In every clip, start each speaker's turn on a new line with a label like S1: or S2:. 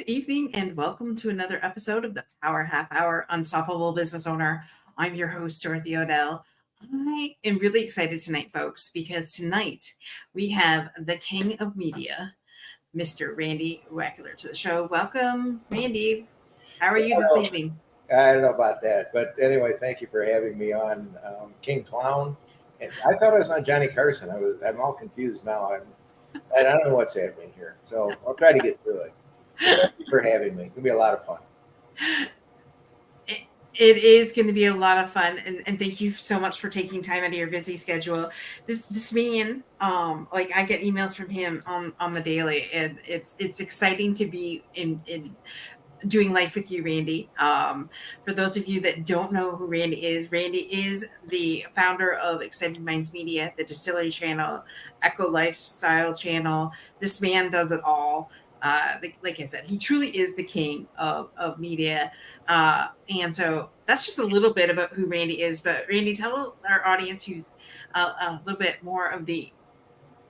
S1: evening, and welcome to another episode of the Power Half Hour Unstoppable Business Owner. I'm your host, Dorothy Odell. I am really excited tonight, folks, because tonight we have the king of media, Mr. Randy Weckerly, to the show. Welcome, Randy. How are you this
S2: Well,
S1: evening?
S2: I don't know about that, but anyway, thank you for having me on King Clown. And I thought I was on Johnny Carson. I'm all confused now. And I don't know what's happening here. So I'll try to get through it. But thank you for having me. It's gonna be a lot of fun.
S1: It, it is going to be a lot of fun, and thank you so much for taking time out of your busy schedule. This man, like I get emails from him on the daily, and it's exciting to be in doing life with you, Randy. For those of you that don't know who Randy is the founder of Excited Minds Media, the Distillery channel, Eco Lifestyle channel. This man does it all. Like I said, he truly is the king of media. And so that's just a little bit about who Randy is. But Randy, tell our audience who's a little bit more of the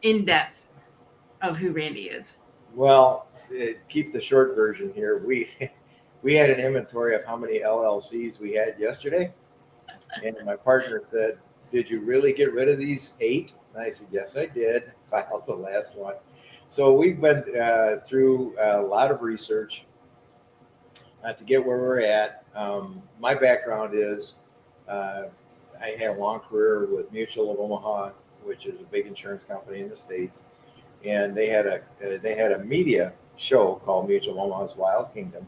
S1: in depth of who Randy is.
S2: Well, keep the short version here. We had an inventory of how many LLCs we had yesterday, and my partner said, "Did you really get rid of these 8?" And I said, "Yes, I did. Filed the last one." So we've been through a lot of research to get where we're at. My background is I had a long career with Mutual of Omaha, which is a big insurance company in the States, and they had a media show called Mutual of Omaha's Wild Kingdom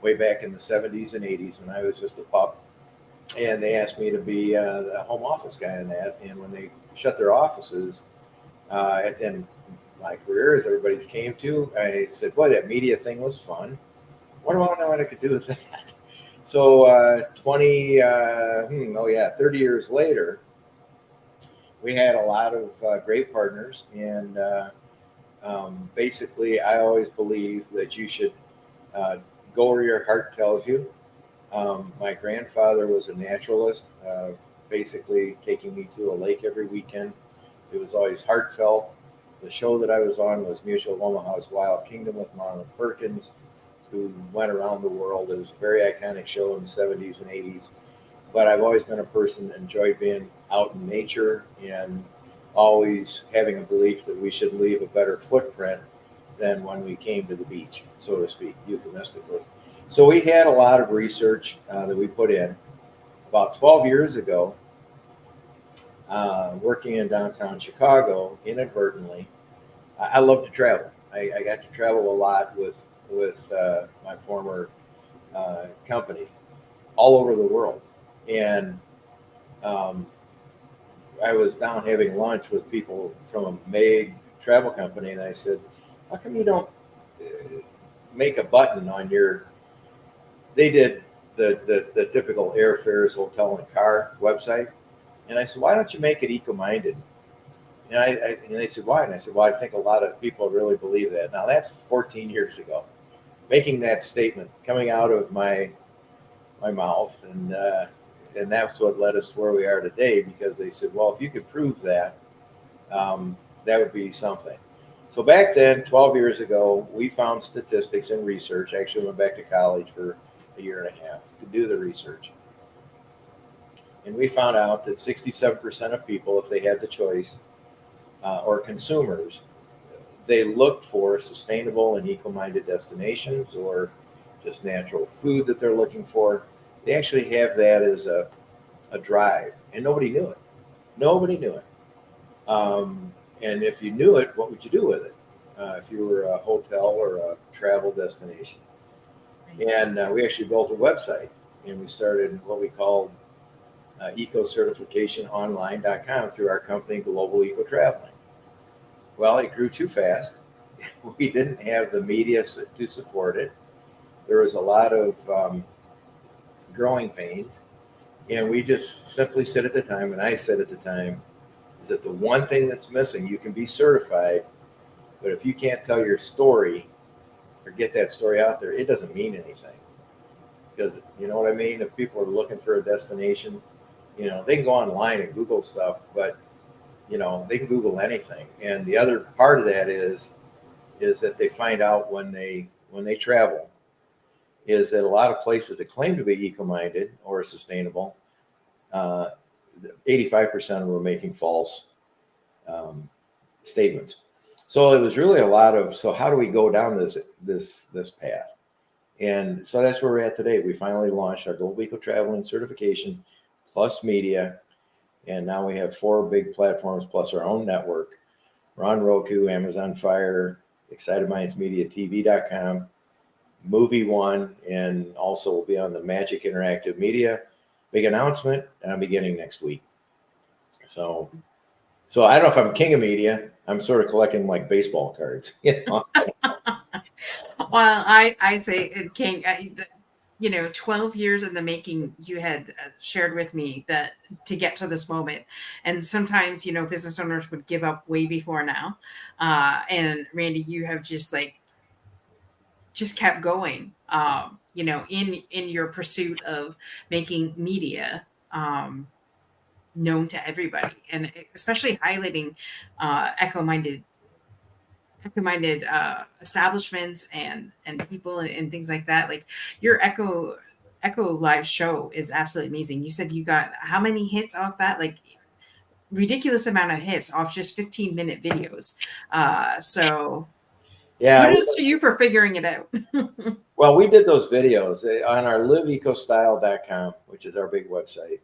S2: way back in the 70s and 80s when I was just a pup. And they asked me to be the home office guy on that. And when they shut their offices at the end of my career, as everybody's came to, I said, "Boy, that media thing was fun. What do I know what I could do with that?" So 30 years later, we had a lot of great partners. And basically, I always believe that you should uh, go where your heart tells you. My grandfather was a naturalist, basically taking me to a lake every weekend. It was always heartfelt. The show that I was on was Mutual of Omaha's Wild Kingdom with Marlin Perkins, who went around the world. It was a very iconic show in the 70s and 80s. But I've always been a person that enjoyed being out in nature and always having a belief that we should leave a better footprint than when we came to the beach, so to speak, euphemistically. So we had a lot of research that we put in. About 12 years ago, working in downtown Chicago, inadvertently, I love to travel. I got to travel a lot with my former company all over the world. And um, I was down having lunch with people from a big travel company, and I said, "How come you don't uh, make a button on your?" They did the typical airfares, hotel, and car website, and I said, "Why don't you make it eco-minded?" And they said, "Why?" And I said, "Well, I think a lot of people really believe that." Now that's 14 years ago, making that statement coming out of my mouth, and that's what led us to where we are today. Because they said, "Well, if you could prove that, that would be something." So back then, 12 years ago, we found statistics and research. Actually, went back to college for a year and a half to do the research, and we found out that 67% of people, if they had the choice, or consumers, they look for sustainable and eco-minded destinations or just natural food that they're looking for. They actually have that as a drive, and nobody knew it. Nobody knew it. And if you knew it, what would you do with it? If you were a hotel or a travel destination. And we actually built a website, and we started what we called ecocertificationonline.com through our company, Global Eco Traveling. Well, it grew too fast. We didn't have the media to support it. There was a lot of growing pains. And we just simply said at the time, and I said at the time, is that the one thing that's missing, you can be certified, but if you can't tell your story or get that story out there, it doesn't mean anything. Because you know what I mean? If people are looking for a destination, they can go online and Google stuff, but they can Google anything. And the other part of that is that they find out when they when they travel is that a lot of places that claim to be eco-minded or sustainable, 85% of them were making false statements. So it was really a lot of, so how do we go down this path? And so that's where we're at today. We finally launched our Global Eco Traveling certification plus media. And now we have 4 big platforms plus our own network. We're on Roku, Amazon Fire, ExcitedMindsMediaTV.com, Movie One, and also will be on the Magic Interactive Media. Big announcement beginning next week. So I don't know if I'm king of media. I'm sort of collecting like baseball cards.
S1: Well, I say, King, 12 years in the making, you had shared with me that to get to this moment. And sometimes, business owners would give up way before now. And Randy, you have just kept going, in your pursuit of making media known to everybody, and especially highlighting eco-minded establishments and people and things like that. Like your eco live show is absolutely amazing. You said you got how many hits off that? Like ridiculous amount of hits off just 15-minute videos. So
S2: Yeah.
S1: kudos to you for figuring it out.
S2: Well, we did those videos on our liveecostyle.com, which is our big website.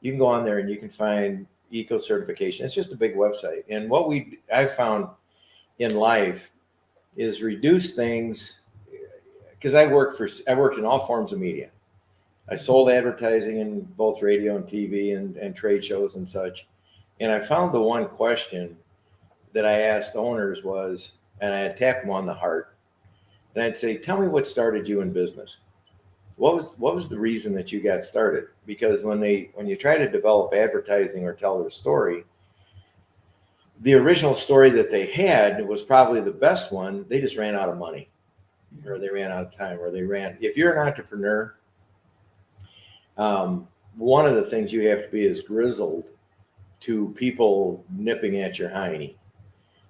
S2: You can go on there and you can find eco certification. It's just a big website. And what I found in life is reduce things, because I worked in all forms of media. I sold advertising in both radio and TV and trade shows and such. And I found the one question that I asked owners was, and I tapped them on the heart, and I'd say, tell me what started you in business. What was the reason that you got started? Because when you try to develop advertising or tell their story, the original story that they had was probably the best one. They just ran out of money, or they ran out of time, or if you're an entrepreneur, one of the things you have to be is grizzled to people nipping at your hiney.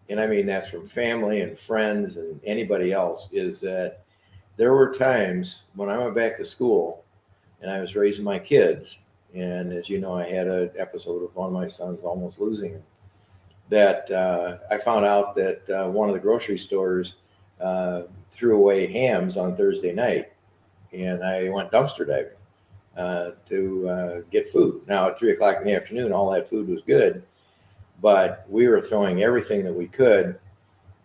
S2: And I mean, that's from family and friends and anybody else, is that there were times when I went back to school and I was raising my kids. And as you know, I had an episode of one of my sons almost losing him. That I found out that one of the grocery stores threw away hams on Thursday night. And I went dumpster diving to get food. Now at 3:00 in the afternoon, all that food was good, but we were throwing everything that we could,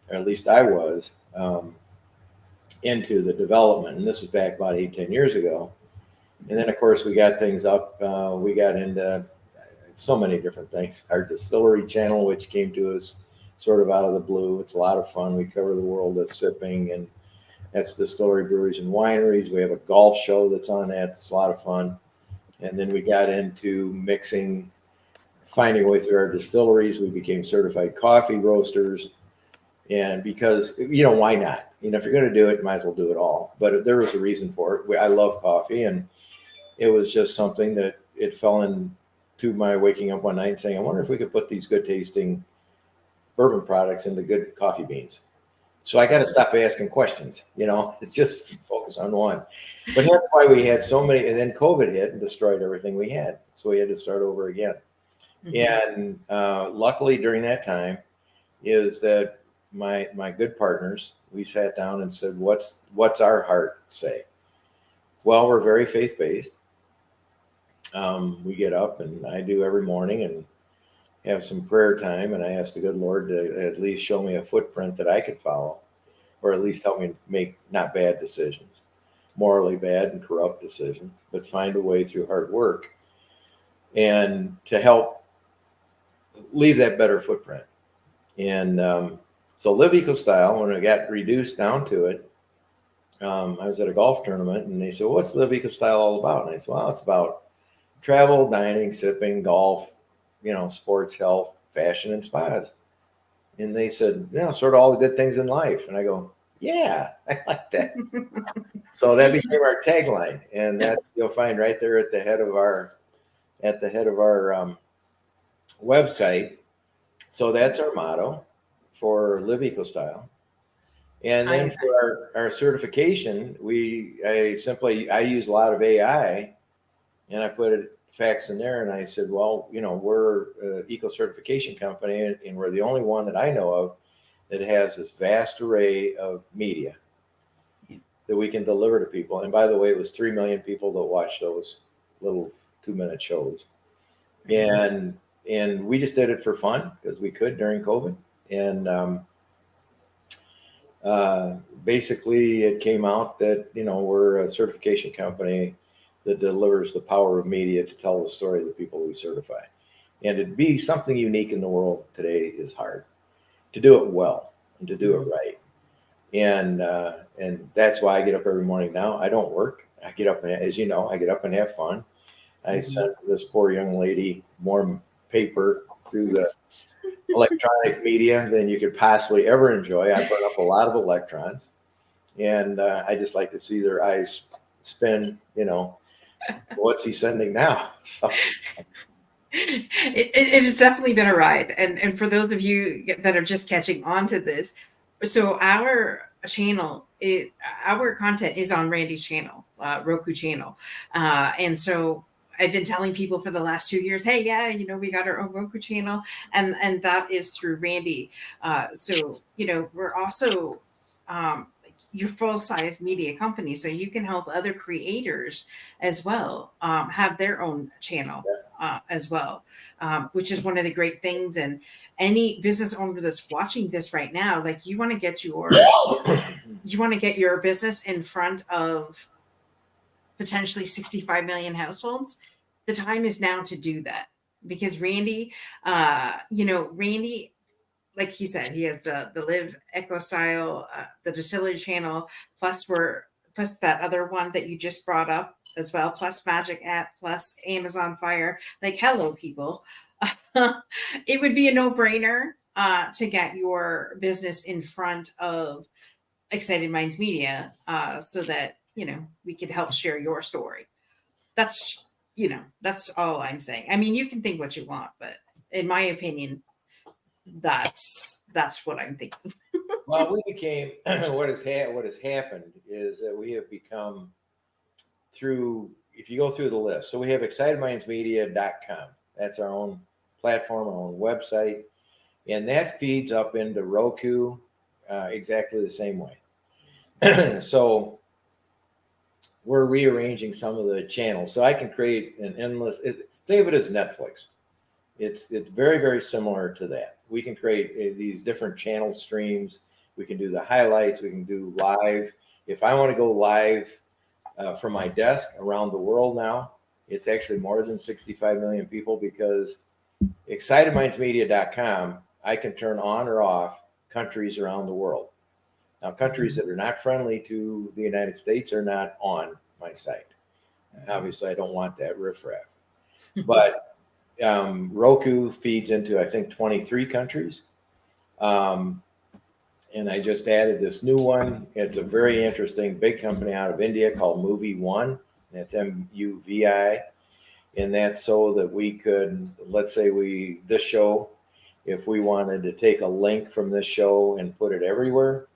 S2: or at least I was, into the development. And this was back about 8-10 years ago. And then of course we got things up. We got into so many different things. Our Distillery channel, which came to us sort of out of the blue. It's a lot of fun. We cover the world of sipping, and that's Distillery Breweries and Wineries. We have a golf show that's on that. It's a lot of fun. And then we got into mixing, finding a way through our distilleries. We became certified coffee roasters. And because, why not? If you're going to do it, you might as well do it all. But there was a reason for it. I love coffee, and it was just something that it fell into my waking up one night and saying, I wonder if we could put these good tasting bourbon products into good coffee beans. So I got to stop asking questions, it's just focus on one. But that's why we had so many, and then COVID hit and destroyed everything we had. So we had to start over again. Mm-hmm. And luckily during that time is that my good partners, we sat down and said, what's our heart say? Well, we're very faith-based. We get up, and I do every morning, and have some prayer time, and I ask the good Lord to at least show me a footprint that I could follow, or at least help me make not bad decisions, morally bad and corrupt decisions, but find a way through hard work and to help leave that better footprint. And so Live Eco Style, when it got reduced down to it, I was at a golf tournament, and they said, well, what's Live Eco Style all about? And I said, well, it's about travel, dining, sipping, golf, sports, health, fashion, and spas. And they said, sort of all the good things in life. And I go, yeah, I like that. So that became our tagline. And that you'll find right there at the head of our website. So that's our motto for Live Eco Style. And then for our certification, I use a lot of AI, and I put facts in there, and I said, well, we're an eco certification company, and we're the only one that I know of that has this vast array of media that we can deliver to people. And by the way, it was 3 million people that watched those little 2-minute shows. And we just did it for fun because we could during COVID. And basically it came out that, we're a certification company that delivers the power of media to tell the story of the people we certify. And to be something unique in the world today is hard. To do it well and to do it right. And that's why I get up every morning now. I don't work. I get up, as you know, I get up and have fun. I sent this poor young lady more paper through the electronic media than you could possibly ever enjoy. I burn up a lot of electrons, and I just like to see their eyes spin. What's he sending now? So.
S1: It has definitely been a ride, and for those of you that are just catching on to this, so our content is on Randy's channel, Roku channel, and so I've been telling people for the last 2 years, hey, yeah, we got our own Roku channel, and that is through Randy. So we're also your full size media company, so you can help other creators as well have their own channel. As well, which is one of the great things. And any business owner that's watching this right now, like you want to get your business in front of potentially 65 million households. The time is now to do that because Randy, like he said, he has the Live Eco Style, the Distillery channel, plus that other one that you just brought up as well, plus Magic app, plus Amazon Fire. Like, hello, people. It would be a no-brainer to get your business in front of Excited Minds Media so that, we could help share your story. That's all I'm saying. I mean, you can think what you want, but in my opinion, that's what I'm thinking.
S2: Well, we became what has happened is that we have become if you go through the list. So we have excitedmindsmedia.com. That's our own platform, our own website, and that feeds up into Roku exactly the same way. So we're rearranging some of the channels so I can create an endless. Think of it as Netflix. It's very, very similar to that. We can create these different channel streams. We can do the highlights. We can do live. If I want to go live from my desk around the world now, it's actually more than 65 million people because excitedmindsmedia.com, I can turn on or off countries around the world. Now, countries that are not friendly to the United States are not on my site. Obviously, I don't want that riffraff. But Roku feeds into, I think, 23 countries. And I just added this new one. It's a very interesting big company out of India called Movie One. That's MUVI. And that's so that we could, let's say this show, if we wanted to take a link from this show and put it everywhere,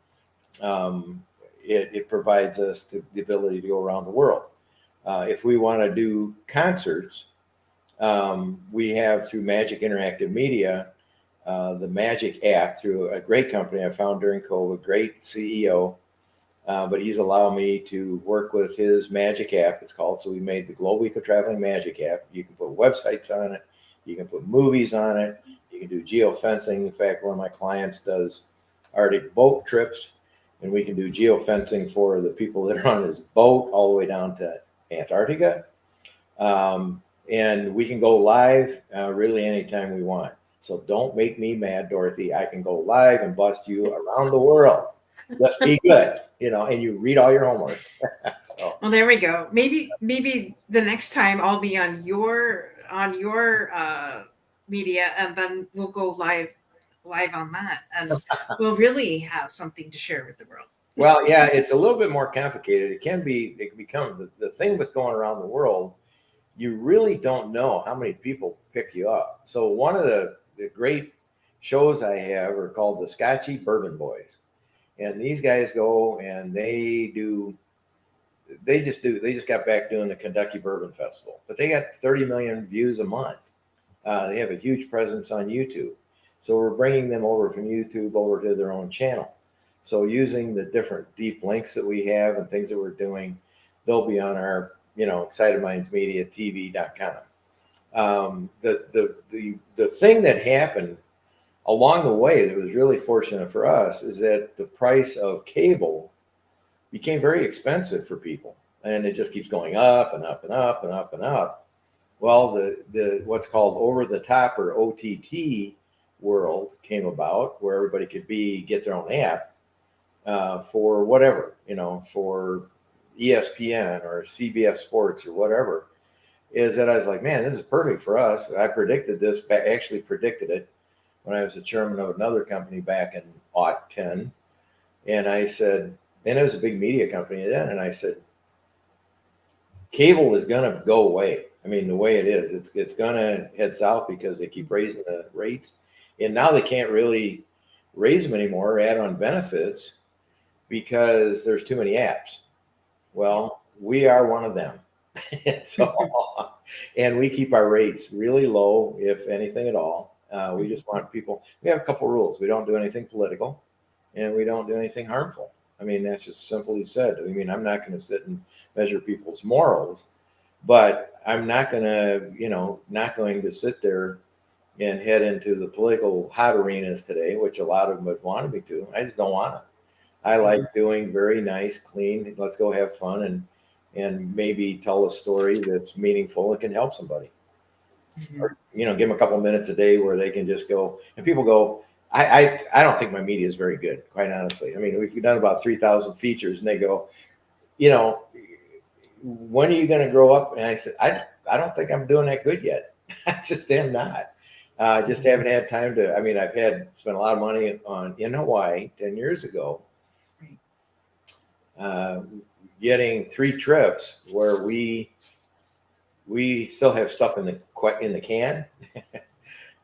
S2: it provides us the ability to go around the world. If we want to do concerts, we have through Magic Interactive Media, the Magic app through a great company I found during COVID, great CEO, but he's allowed me to work with his Magic app, it's called. So we made the Global Eco Traveling Magic app. You can put websites on it. You can put movies on it. You can do geofencing. In fact, one of my clients does Arctic boat trips, and we can do geofencing for the people that are on his boat all the way down to Antarctica. And we can go live really anytime we want. So don't make me mad, Dorothy. I can go live and bust you around the world. Just be good, and you read all your homework. So.
S1: Well, there we go. Maybe the next time I'll be on your media, and then we'll go live on that, and we'll really have something to share with the world.
S2: Well, yeah, it's a little bit more complicated. It can become the thing with going around the world. You really don't know how many people pick you up. So one of the great shows I have are called the Scotchy Bourbon Boys. And these guys go and they just got back doing the Kentucky Bourbon Festival, but they got 30 million views a month. They have a huge presence on YouTube. So we're bringing them over from YouTube over to their own channel. So using the different deep links that we have and things that we're doing, they'll be on our, excitedmindsmediatv.com. The thing that happened along the way that was really fortunate for us is that the price of cable became very expensive for people, and it just keeps going up and up and up and up and up. Well, the what's called over the top or OTT world came about, where everybody could get their own app for whatever, for ESPN or CBS Sports or whatever. Is that I was like, man, this is perfect for us. I predicted this, actually predicted it when I was the chairman of another company back in '10, and I said, and it was a big media company then, and I said, cable is going to go away. I mean, the way it is, it's going to head south because they keep raising the rates, and now they can't really raise them anymore or add on benefits because there's too many apps. Well, we are one of them. And we keep our rates really low, if anything at all. We just want people. We have a couple rules. We don't do anything political, and we don't do anything harmful. I mean, that's just simply said. I mean, I'm not going to sit and measure people's morals, but I'm not going to sit there and head into the political hot arenas today, which a lot of them would want me to. I just don't want to. I like doing very nice, clean. Let's go have fun and maybe tell a story that's meaningful and can help somebody. Mm-hmm. Or give them a couple minutes a day where they can just go. And people go, I don't think my media is very good, quite honestly. I mean, we've done about 3,000 features, and they go, when are you going to grow up? And I said, I don't think I'm doing that good yet. I just am not. Just haven't had time to. I mean, I've spent a lot of money in Hawaii 10 years ago, getting 3 trips where we still have stuff in the can.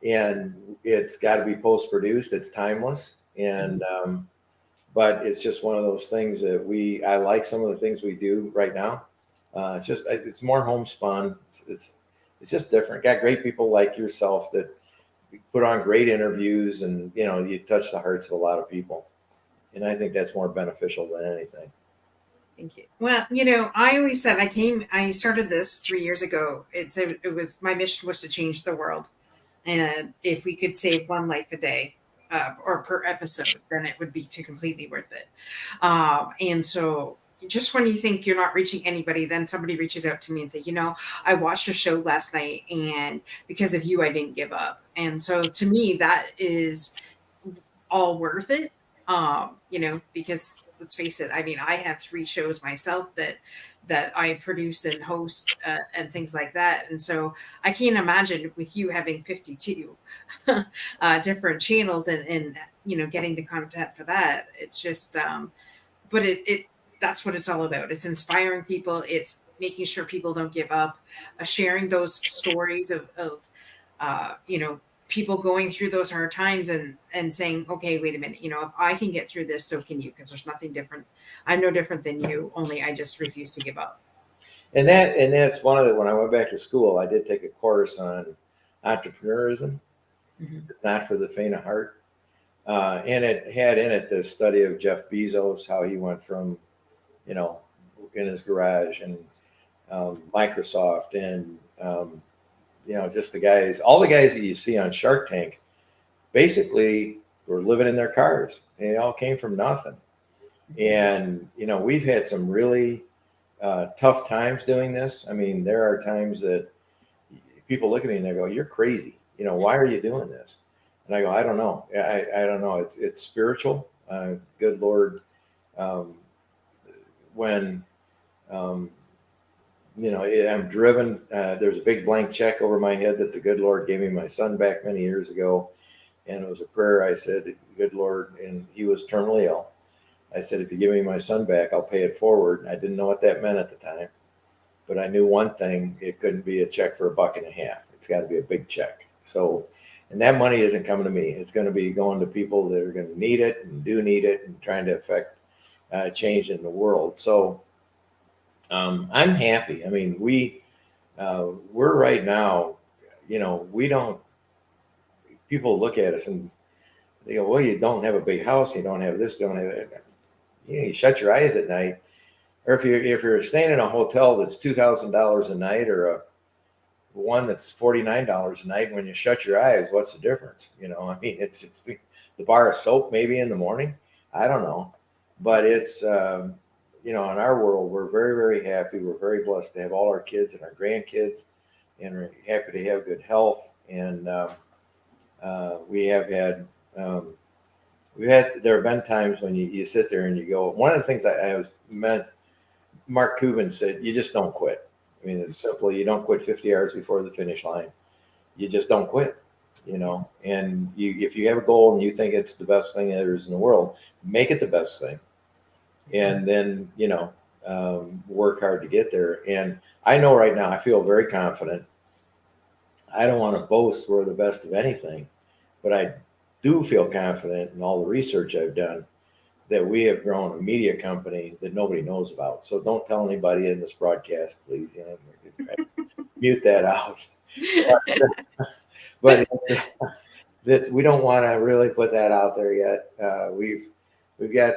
S2: And it's got to be post-produced. It's timeless, and but it's just one of those things that I like some of the things we do right now. It's more homespun. It's just different. Got great people like yourself that put on great interviews, and you touch the hearts of a lot of people, and I think that's more beneficial than anything.
S1: Thank you. Well, I always said I started this 3 years ago. It was my mission was to change the world. And if we could save one life a day or per episode, then it would be completely worth it. And so just when you think you're not reaching anybody, then somebody reaches out to me and say, I watched your show last night, and because of you, I didn't give up. And so to me, that is all worth it. Because let's face it, I mean, I have 3 shows myself that I produce and host and things like that. And so I can't imagine with you having 52 different channels and getting the content for that. It's just, but that's what it's all about. It's inspiring people. It's making sure people don't give up, sharing those stories of people going through those hard times and saying, okay, wait a minute, if I can get through this, so can you, because there's nothing different. I'm no different than you, only I just refuse to give up.
S2: And that's one of the, when I went back to school, I did take a course on entrepreneurism. Mm-hmm. It's not for the faint of heart. And it had in it the study of Jeff Bezos, how he went from, in his garage, and Microsoft, and just all the guys that you see on Shark Tank basically were living in their cars. They all came from nothing. And, we've had some really tough times doing this. I mean, there are times that people look at me and they go, you're crazy. Why are you doing this? And I go, I don't know. I don't know. It's spiritual. Good Lord. When, I'm driven. There's a big blank check over my head that the good Lord gave me my son back many years ago. And it was a prayer. I said, good Lord, and he was terminally ill. I said, if you give me my son back, I'll pay it forward. I didn't know what that meant at the time, but I knew one thing: it couldn't be a check for $1.50. It's got to be a big check. So, And that money isn't coming to me. It's going to be going to people that are going to need it and do need it and trying to affect change in the world. So I'm happy. I mean, we're right now, we don't, people look at us and they go, well, you don't have a big house. You don't have this, don't have that. You shut your eyes at night. Or if you're staying in a hotel that's $2,000 a night, or a one that's $49 a night, when you shut your eyes, what's the difference? I mean, it's just the bar of soap maybe in the morning. I don't know, but it's in our world, we're very, very happy. We're very blessed to have all our kids and our grandkids, and we're happy to have good health. And we have had there have been times when you sit there and you go. One of the things I was meant, Mark Cuban said, you just don't quit. I mean, it's simple. You don't quit 50 yards before the finish line. You just don't quit, and if you have a goal and you think it's the best thing there is in the world, make it the best thing. And then, work hard to get there. And I know right now, I feel very confident. I don't want to boast we're the best of anything, but I do feel confident in all the research I've done that we have grown a media company that nobody knows about. So don't tell anybody in this broadcast, please. Mute that out. But we don't want to really put that out there yet. We've got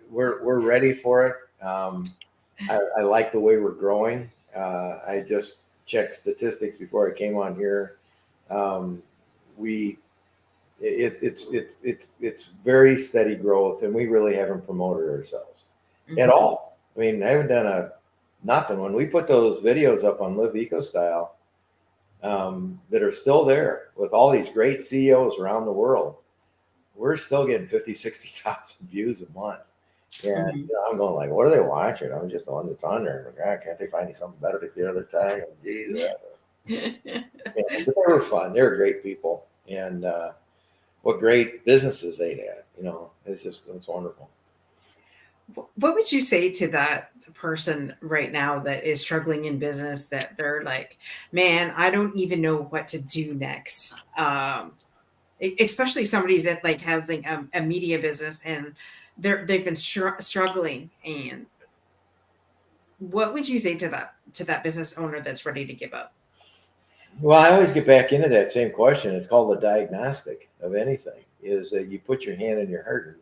S2: we're ready for it. I like the way we're growing. I just checked statistics before I came on here. It's very steady growth, and we really haven't promoted ourselves at all. I mean, I haven't done nothing. When we put those videos up on Live Eco Style, that are still there with all these great CEOs around the world, we're still getting 50, 60,000 views a month. And I'm going like, what are they watching? I'm just the one that's on there. Like, can't they find me something better at the other time? Geez, but they were fun. They were great people. And what great businesses they had. It's wonderful.
S1: What would you say to that person right now that is struggling in business, that they're like, man, I don't even know what to do next? Especially if somebody's at like having a media business and they've been struggling. And what would you say to that business owner that's ready to give up?
S2: Well, I always get back into that same question. It's called the diagnostic of anything, is that you put your hand in your heart.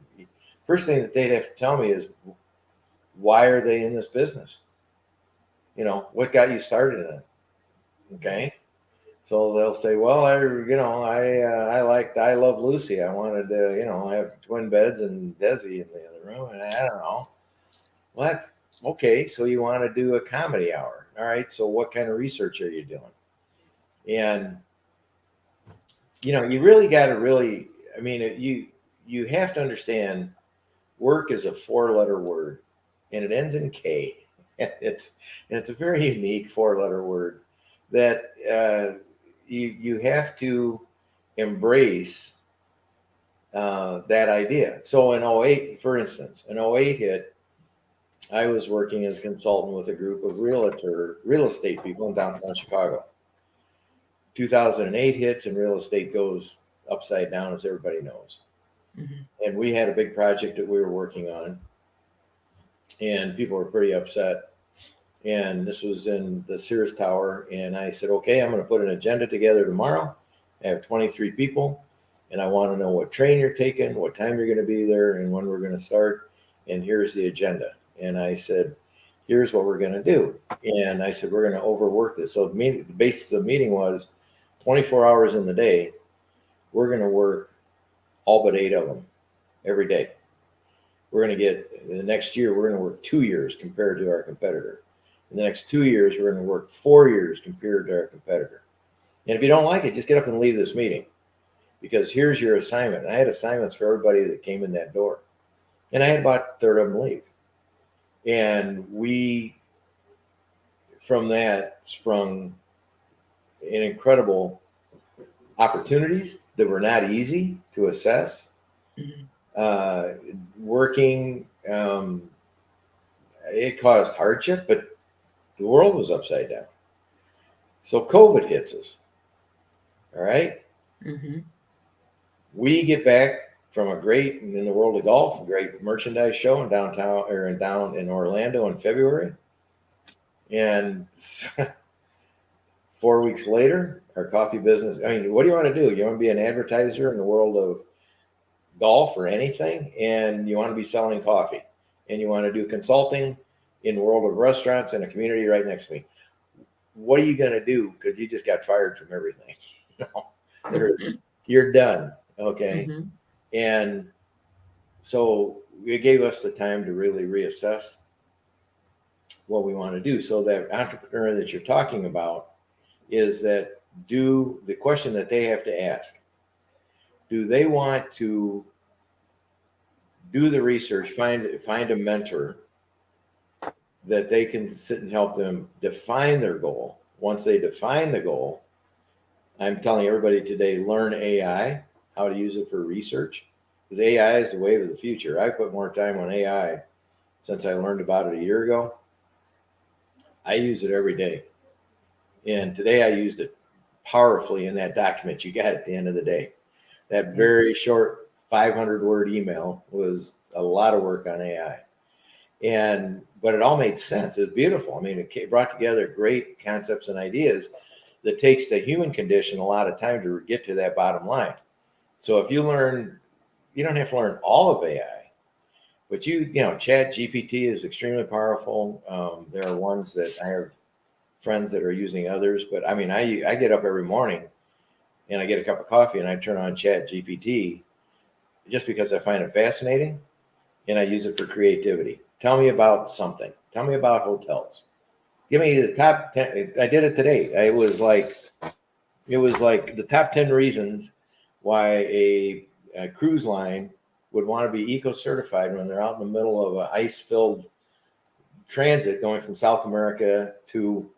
S2: First thing that they'd have to tell me is, why are they in this business? What got you started in it? Okay. So they'll say, well, I love Lucy. I wanted to, have twin beds and Desi in the other room. And I don't know. Well, that's okay. So you want to do a comedy hour. All right. So what kind of research are you doing? And, you really got to I mean, you have to understand, work is a 4-letter word, and it ends in K. It's a very unique 4-letter word that you have to embrace that idea. So in '08, for instance, in '08 hit, I was working as a consultant with a group of real estate people in downtown Chicago. 2008 hits and real estate goes upside down, as everybody knows. And we had a big project that we were working on, and people were pretty upset. And this was in the Sears Tower. And I said, okay, I'm going to put an agenda together tomorrow. I have 23 people, and I want to know what train you're taking, what time you're going to be there, and when we're going to start. And here's the agenda. And I said, here's what we're going to do. And I said, we're going to overwork this. So the basis of the meeting was 24 hours in the day. We're going to work all but 8 of them every day. We're going to get, the next year, we're going to work 2 years compared to our competitor. In the next 2 years, we're going to work 4 years compared to our competitor. And if you don't like it, just get up and leave this meeting, because here's your assignment. And I had assignments for everybody that came in that door. And I had about a third of them leave. And from that sprung an incredible opportunities that were not easy to assess. Working, it caused hardship, but the world was upside down. So COVID hits us. All right.
S1: Mm-hmm.
S2: We get back from a great, in the world of golf, a great merchandise show in downtown or down in Orlando in February. And 4 weeks later, our coffee business. I mean, what do you want to do? You want to be an advertiser in the world of golf or anything, and you want to be selling coffee, and you want to do consulting in the world of restaurants and a community right next to me. What are you going to do? Because you just got fired from everything. You know, you're done. Okay.
S1: Mm-hmm.
S2: And so it gave us the time to really reassess what we want to do. So that entrepreneur that you're talking about is that do the question that they have to ask. Do they want to do the research, find a mentor that they can sit and help them define their goal? Once they define the goal, I'm telling everybody today, learn AI, how to use it for research, because AI is the wave of the future. I put more time on AI since I learned about it a year ago. I use it every day. And today I used it powerfully in that document you got at the end of the day. That very short 500-word email was a lot of work on AI. But it all made sense. It was beautiful. I mean, it brought together great concepts and ideas that takes the human condition a lot of time to get to that bottom line. So if you learn, you don't have to learn all of AI, but Chat GPT is extremely powerful. There are ones that I have friends that are using others, but I mean, I get up every morning and I get a cup of coffee and I turn on Chat GPT just because I find it fascinating and I use it for creativity. Tell me about something. Tell me about hotels. Give me the top 10. I did it today. It was like the top 10 reasons why a cruise line would want to be eco-certified when they're out in the middle of an ice-filled transit going from South America to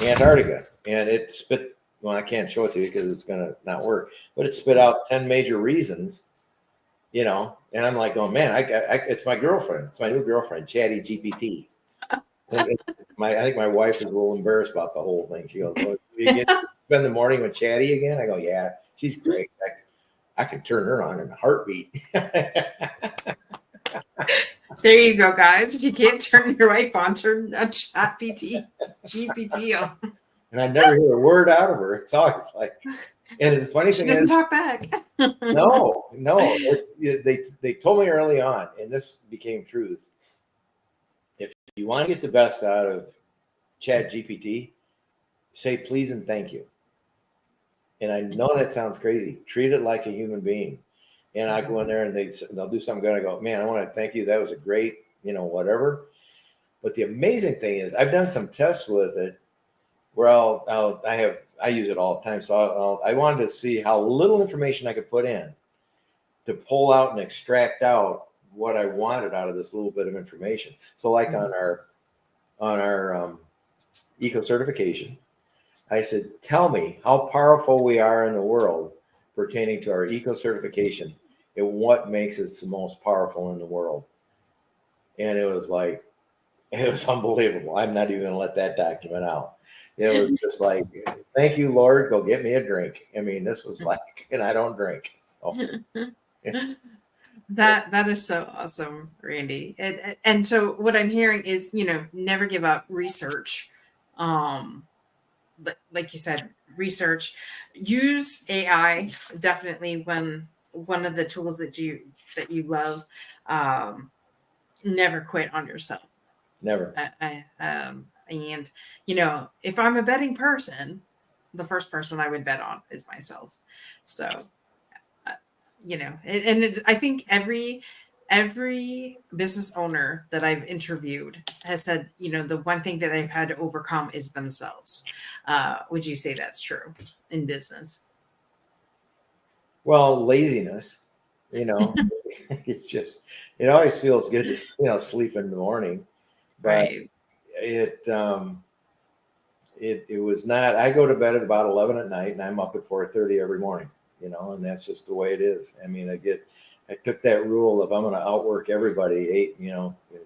S2: Antarctica. And it spit, well, I can't show it to you because it's going to not work, but it spit out 10 major reasons, and I'm like, oh man, it's my girlfriend. It's my new girlfriend, Chatty GPT. I think my wife is a little embarrassed about the whole thing. She goes, well, you spend the morning with Chatty again? I go, yeah, she's great. I can turn her on in a heartbeat.
S1: There you go, guys. If you can't turn your wife on, turn a GPT on.
S2: And I never hear a word out of her. It's always like, and the funny
S1: She
S2: thing
S1: doesn't
S2: is,
S1: talk back.
S2: no. They told me early on, and this became truth. If you want to get the best out of Chat GPT, say please and thank you. And I know that sounds crazy. Treat it like a human being. And I go in there and they'll do something good. I go, man, I want to thank you. That was a great, whatever. But the amazing thing is, I've done some tests with it where I use it all the time. So I wanted to see how little information I could put in to pull out and extract out what I wanted out of this little bit of information. So like on our eco certification, I said, tell me how powerful we are in the world pertaining to our eco certification and what makes us the most powerful in the world. And it was unbelievable. I'm not even going to let that document out. It was just like, thank you, Lord, go get me a drink. I mean, this was like, and I don't drink. So.
S1: That is so awesome, Randy. And so what I'm hearing is, never give up research. But like you said, research, use AI definitely when one of the tools that you love. Never quit on yourself.
S2: Never.
S1: And if I'm a betting person, the first person I would bet on is myself. So I think every business owner that I've interviewed has said, the one thing that they've had to overcome is themselves. Would you say that's true in business?
S2: Well, laziness, it's just, it always feels good to, sleep in the morning, but
S1: Right.
S2: it was not. I go to bed at about 11 at night and I'm up at 4:30 every morning, and that's just the way it is. I mean, I took that rule of I'm going to outwork everybody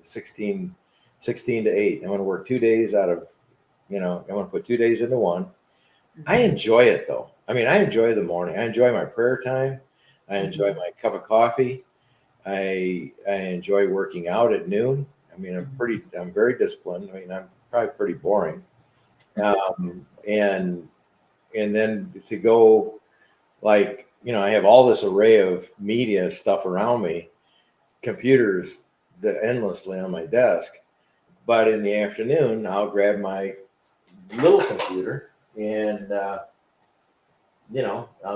S2: 16 to 8. I'm going to work 2 days out of, I'm going to put 2 days into one. I enjoy it though. I mean, I enjoy the morning. I enjoy my prayer time. I enjoy my cup of coffee. I enjoy working out at noon. I mean, I'm very disciplined. I mean, I'm probably pretty boring. And then to go, like, I have all this array of media stuff around me, computers endlessly on my desk. But in the afternoon, I'll grab my little computer and I'll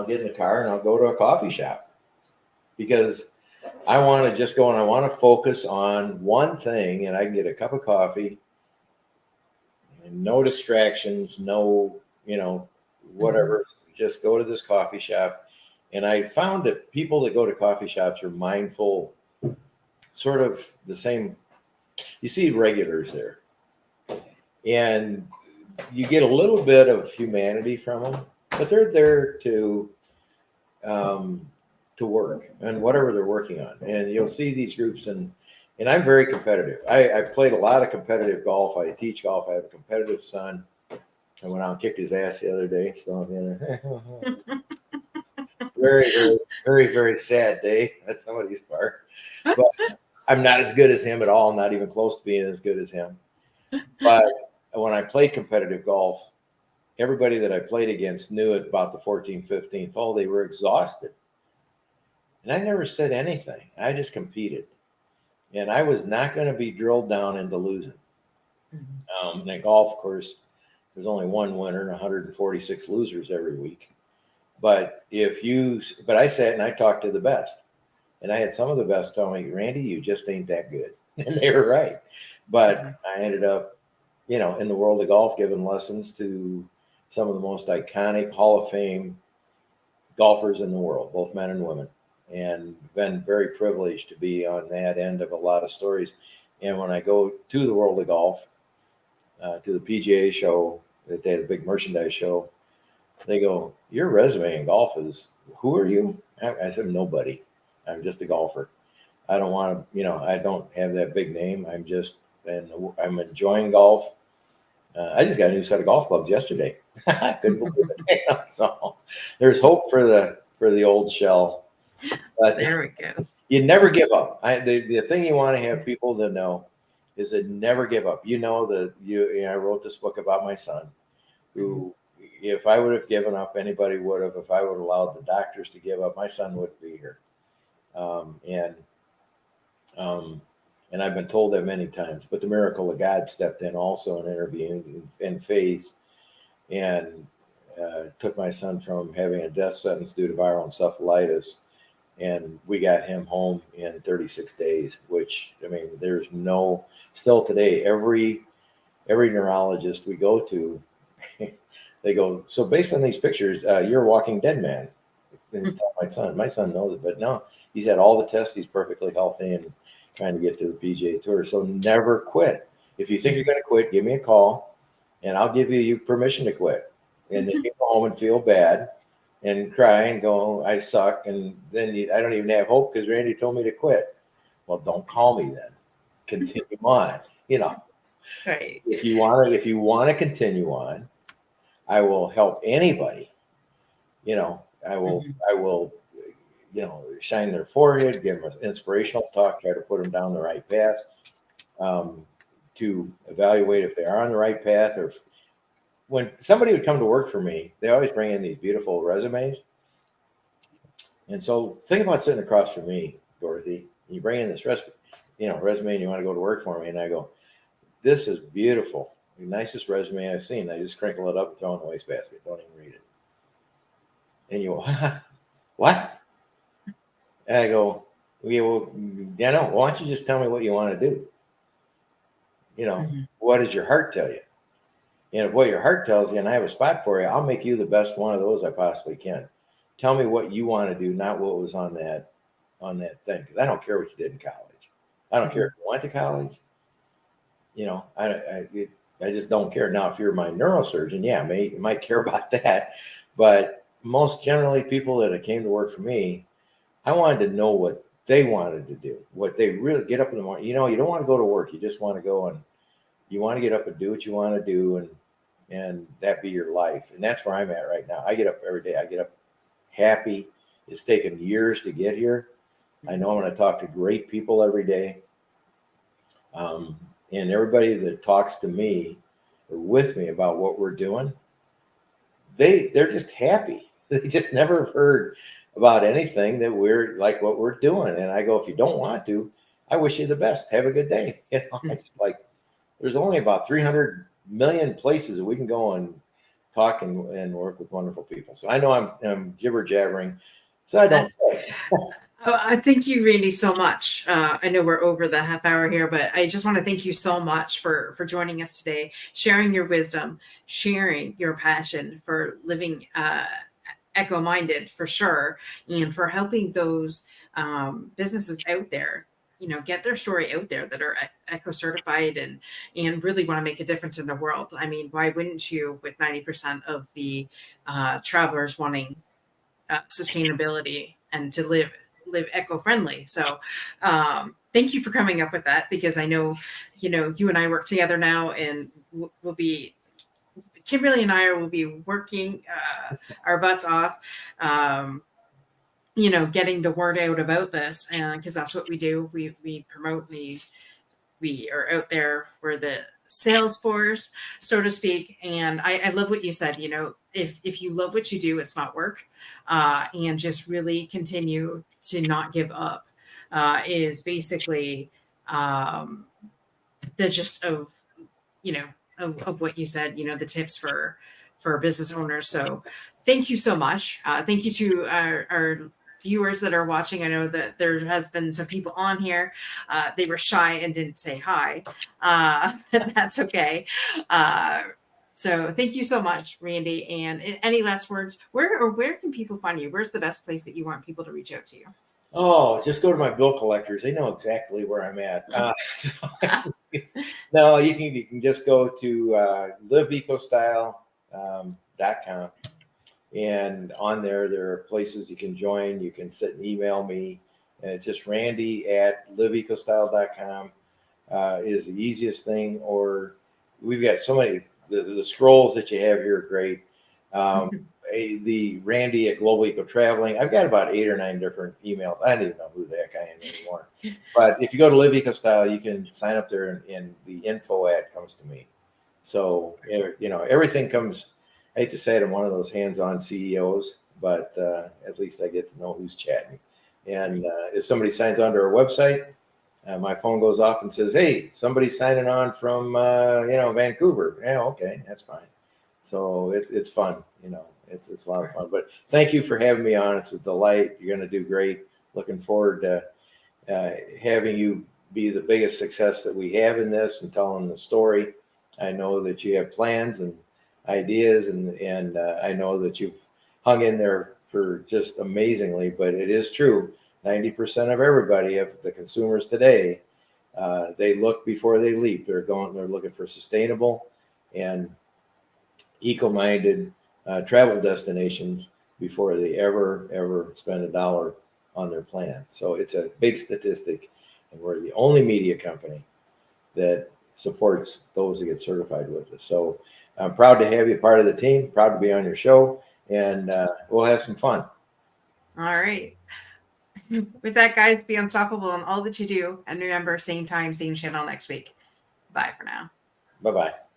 S2: get in the car and I'll go to a coffee shop because I want to just go and I want to focus on one thing, and I can get a cup of coffee and no distractions, no, whatever. Just go to this coffee shop. And I found that people that go to coffee shops are mindful, sort of the same. You see regulars there, and you get a little bit of humanity from them, but they're there to work and whatever they're working on. And you'll see these groups, and I'm very competitive. I played a lot of competitive golf. I teach golf. I have a competitive son. I went out and kicked his ass the other day. So very, very, very, very sad day at somebody's part. But I'm not as good as him at all. Not even close to being as good as him. But when I played competitive golf, everybody that I played against knew at about the 14th, 15th hole, they were exhausted. And I never said anything. I just competed. And I was not going to be drilled down into losing. And in golf, of course, there's only one winner and 146 losers every week. But I sat and I talked to the best. And I had some of the best tell me, Randy, you just ain't that good. And they were right. But I ended up, in the world of golf, giving lessons to some of the most iconic Hall of Fame golfers in the world, both men and women, and been very privileged to be on that end of a lot of stories. And when I go to the world of golf, to the PGA show, that they had a big merchandise show, they go, your resume in golf is, who are you? I said, nobody. I'm just a golfer. I don't want to, I don't have that big name. I'm enjoying golf. I just got a new set of golf clubs yesterday. I couldn't believe it. So there's hope for the old shell. But
S1: there we go.
S2: You never give up. The thing you want to have people to know is that never give up. I wrote this book about my son, who, if I would have given up, anybody would have. If I would have allowed the doctors to give up, my son wouldn't be here. And I've been told that many times. But the miracle of God stepped in also in interviewing in faith, and took my son from having a death sentence due to viral encephalitis, and we got him home in 36 days. Which, I mean, still today, every neurologist we go to, they go, so based on these pictures, you're a walking dead man. And tell my son knows it, but no, he's had all the tests. He's perfectly healthy and trying to get to the PGA Tour. So never quit. If you think you're going to quit, give me a call, and I'll give you permission to quit. And then you go home and feel bad and cry and go, I suck. And then I don't even have hope because Randy told me to quit. Well, don't call me then. Continue on.
S1: Right.
S2: If you want to continue on, I will help anybody. I will, shine their forehead, give them an inspirational talk, try to put them down the right path, to evaluate if they are on the right path. Or when somebody would come to work for me, they always bring in these beautiful resumes. And so think about sitting across from me, Dorothy. You bring in this resume and you want to go to work for me. And I go, this is beautiful. The nicest resume I've seen. I just crinkle it up and throw it in the wastebasket. Don't even read it. And you go, what? And I go, why don't you just tell me what you want to do? What does your heart tell you? And if what your heart tells you, and I have a spot for you, I'll make you the best one of those I possibly can. Tell me what you want to do, not what was on that thing. Because I don't care what you did in college. I don't care if you went to college. I just don't care. Now, if you're my neurosurgeon, yeah, I might care about that. But most generally, people that came to work for me, I wanted to know what they wanted to do, what they really get up in the morning. You don't want to go to work. You just want to go and you want to get up and do what you want to do. And and that be your life. And that's where I'm at right now. I get up every day. I get up happy. It's taken years to get here. I know I'm going to talk to great people every day. And everybody that talks to me or with me about what we're doing, they're just happy. They just never heard about anything that we're like what we're doing. And I go, if you don't want to, I wish you the best. Have a good day. It's like there's only about 300 million places that we can go and talk and work with wonderful people. So I know I'm jibber jabbering, so I don't.
S1: Oh, I thank you, Randy, so much. I know we're over the half hour here, but I just want to thank you so much for joining us today, sharing your wisdom, sharing your passion for living eco-minded for sure, and for helping those businesses out there, get their story out there that are eco certified and really want to make a difference in the world. I mean, why wouldn't you, with 90% of the travelers wanting sustainability and to live eco-friendly. So thank you for coming up with that, because I know, you and I work together now, and we'll be, Kimberly and I will be working our butts off, getting the word out about this, and because that's what we do. We promote, we are out there, we're the sales force, so to speak. And I love what you said. If you love what you do, it's not work, and just really continue to not give up, is basically the gist of of what you said. The tips for business owners. So thank you so much. Thank you to our viewers that are watching. I know that there has been some people on here. They were shy and didn't say hi. That's okay. So thank you so much, Randy. And any last words? Where can people find you? Where's the best place that you want people to reach out to you?
S2: Oh, just go to my bill collectors. They know exactly where I'm at. No, you can just go to liveecostyle.com. And on there are places you can join. You can sit and email me. And it's just randy@liveecostyle.com is the easiest thing. Or we've got so many, the scrolls that you have here are great. The Randy at Global Eco Traveling. I've got about 8 or 9 different emails. I don't even know who the heck I am anymore. But if you go to Live Eco Style, you can sign up there, and the info ad comes to me. So everything comes. I hate to say it, I'm one of those hands-on CEOs, but at least I get to know who's chatting. And if somebody signs onto our website, my phone goes off and says, "Hey, somebody's signing on from Vancouver." Yeah, okay, that's fine. So it's fun. It's a lot of fun. But thank you for having me on. It's a delight. You're going to do great. Looking forward to having you be the biggest success that we have in this and telling the story. I know that you have plans and ideas, and I know that you've hung in there for just amazingly. But it is true. 90% of everybody, of the consumers today, they look before they leap. They're looking for sustainable and eco-minded travel destinations before they ever spend a dollar on their plan. So it's a big statistic, and we're the only media company that supports those that get certified with us. So I'm proud to have you part of the team, proud to be on your show, and we'll have some fun.
S1: All right. With that, guys, be unstoppable in all that you do. And remember, same time, same channel next week. Bye for now.
S2: Bye-bye.